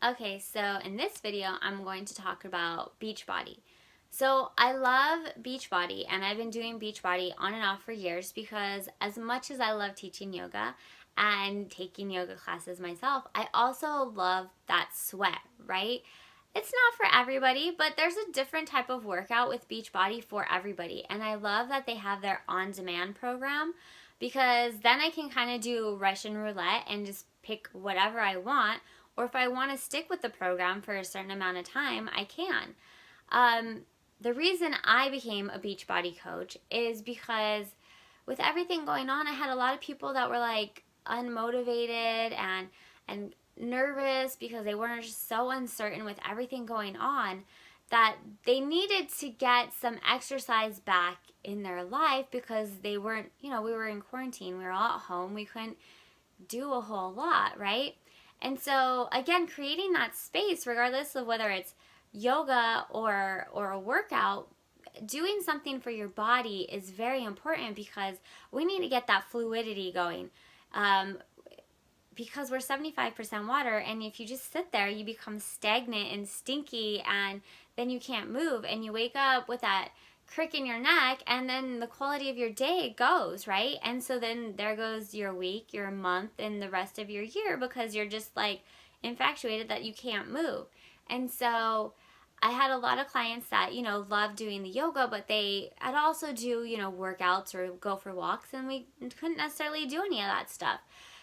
Okay, so in this video, I'm going to talk about Beachbody. So I love Beachbody, and I've been doing Beachbody on and off for years because as much as I love teaching yoga and taking yoga classes myself, I also love that sweat, right? It's not for everybody, but there's a different type of workout with Beachbody for everybody. And I love that they have their on-demand program because then I can kind of do Russian roulette and just pick whatever I want. Or if I want to stick with the program for a certain amount of time, I can. The reason I became a Beachbody coach is because with everything going on, I had a lot of people that were like unmotivated and nervous because they were just so uncertain with everything going on that they needed to get some exercise back in their life because they weren't, we were in quarantine, we were all at home, we couldn't do a whole lot, right? And so again, creating that space, regardless of whether it's yoga or a workout, doing something for your body is very important because we need to get that fluidity going. Because we're 75% water, and if you just sit there, you become stagnant and stinky, and then you can't move, and you wake up with that crick in your neck, and then the quality of your day goes, right? And so then there goes your week, your month, and the rest of your year because you're just like infatuated that you can't move. And so I had a lot of clients that, love doing the yoga, but I'd also do, workouts or go for walks, and we couldn't necessarily do any of that stuff.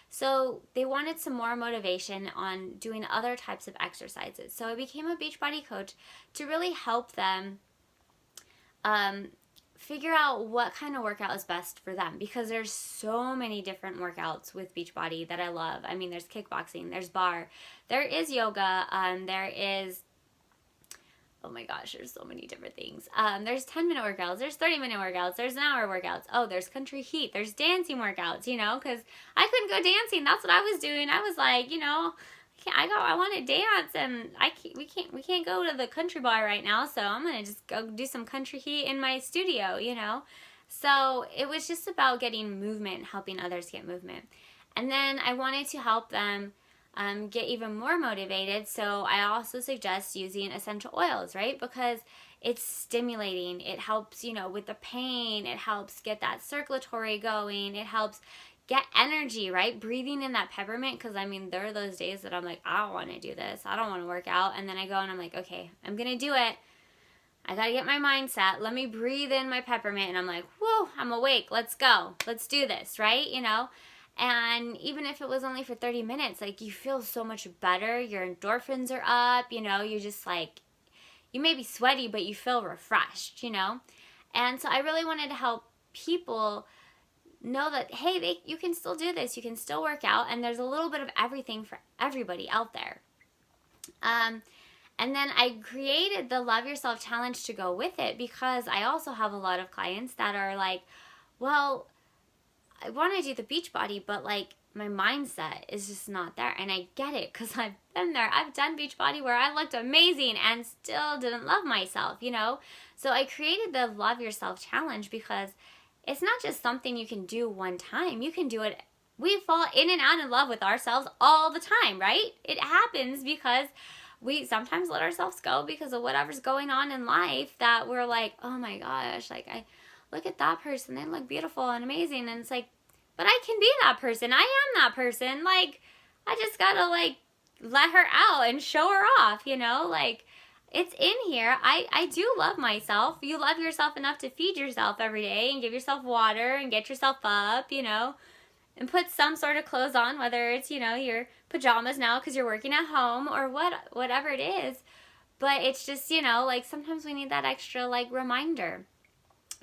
So they wanted some more motivation on doing other types of exercises. So I became a Beachbody coach to really help them figure out what kind of workout is best for them, because there's so many different workouts with Beachbody that I love. I mean, there's kickboxing, there's bar, there is yoga, there is, oh my gosh, there's so many different things. There's 10-minute workouts, there's 30-minute workouts, there's an hour workouts. Oh, there's country heat, there's dancing workouts, because I couldn't go dancing. That's what I was doing. I was like, I want to dance, and we can't go to the country bar right now, so I'm gonna just go do some country heat in my studio, So it was just about getting movement, helping others get movement, and then I wanted to help them get even more motivated. So I also suggest using essential oils, right? Because it's stimulating. It helps, with the pain. It helps get that circulatory going. It helps get energy, right? Breathing in that peppermint, because there are those days that I'm like, I don't want to do this. I don't want to work out. And then I go and I'm like, okay, I'm going to do it. I got to get my mindset. Let me breathe in my peppermint. And I'm like, whoa, I'm awake. Let's go. Let's do this, right? And even if it was only for 30 minutes, like, you feel so much better. Your endorphins are up, you're just like, you may be sweaty, but you feel refreshed, And so I really wanted to help people know that, hey, you can still do this. You can still work out, and there's a little bit of everything for everybody out there. And then I created the Love Yourself Challenge to go with it because I also have a lot of clients that are like, well, I want to do the Beachbody, but like my mindset is just not there. And I get it because I've been there. I've done Beachbody where I looked amazing and still didn't love myself, So I created the Love Yourself Challenge because it's not just something you can do one time. You can do it. We fall in and out of love with ourselves all the time, right? It happens because we sometimes let ourselves go because of whatever's going on in life that we're like, oh my gosh, like I look at that person, they look beautiful and amazing, and it's like, but I can be that person. I am that person. Like, I just gotta like let her out and show her off, like, it's in here. I do love myself. You love yourself enough to feed yourself every day and give yourself water and get yourself up, and put some sort of clothes on, whether it's, your pajamas now because you're working at home or whatever it is. But it's just, like, sometimes we need that extra like reminder.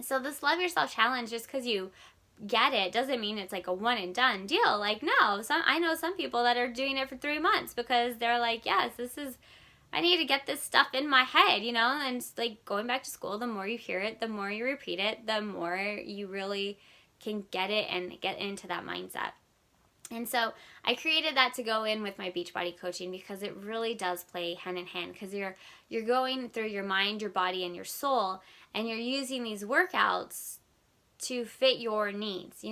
So this Love Yourself Challenge, just because you get it doesn't mean it's like a one and done deal. Like, no, I know some people that are doing it for 3 months because they're like, yes, I need to get this stuff in my head, and it's like going back to school. The more you hear it, the more you repeat it, the more you really can get it and get into that mindset. And so I created that to go in with my Beachbody coaching because it really does play hand in hand, because you're going through your mind, your body, and your soul, and you're using these workouts to fit your needs,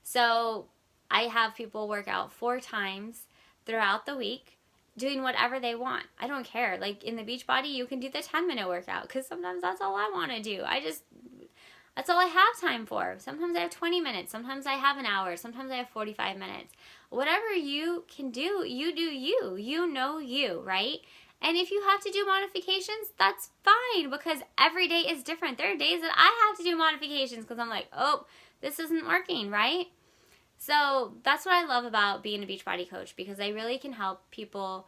So I have people work out 4 times throughout the week, doing whatever they want. I don't care. Like in the Beachbody, you can do the 10-minute workout because sometimes that's all I want to do. That's all I have time for. Sometimes I have 20 minutes. Sometimes I have an hour. Sometimes I have 45 minutes. Whatever you can do, you do you. You know you, right? And if you have to do modifications, that's fine because every day is different. There are days that I have to do modifications because I'm like, oh, this isn't working, right? So that's what I love about being a Beachbody coach, because I really can help people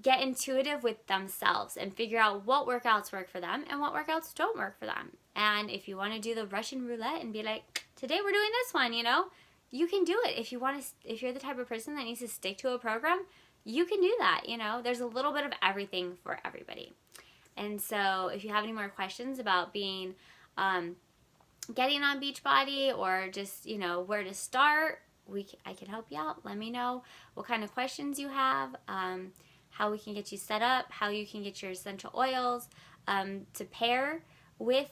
get intuitive with themselves and figure out what workouts work for them and what workouts don't work for them. And if you want to do the Russian roulette and be like, today we're doing this one, you can do it. If you're the type of person that needs to stick to a program, you can do that. There's a little bit of everything for everybody. And so if you have any more questions about getting on Beachbody, or just, where to start, I can help you out. Let me know what kind of questions you have, how we can get you set up, how you can get your essential oils to pair with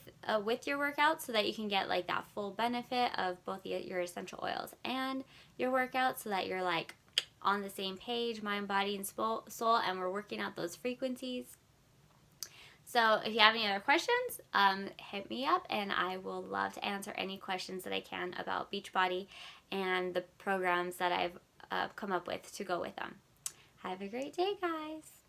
your workout so that you can get like that full benefit of both your essential oils and your workout, so that you're like on the same page, mind, body, and soul, and we're working out those frequencies. So if you have any other questions, hit me up, and I will love to answer any questions that I can about Beachbody and the programs that I've come up with to go with them. Have a great day, guys.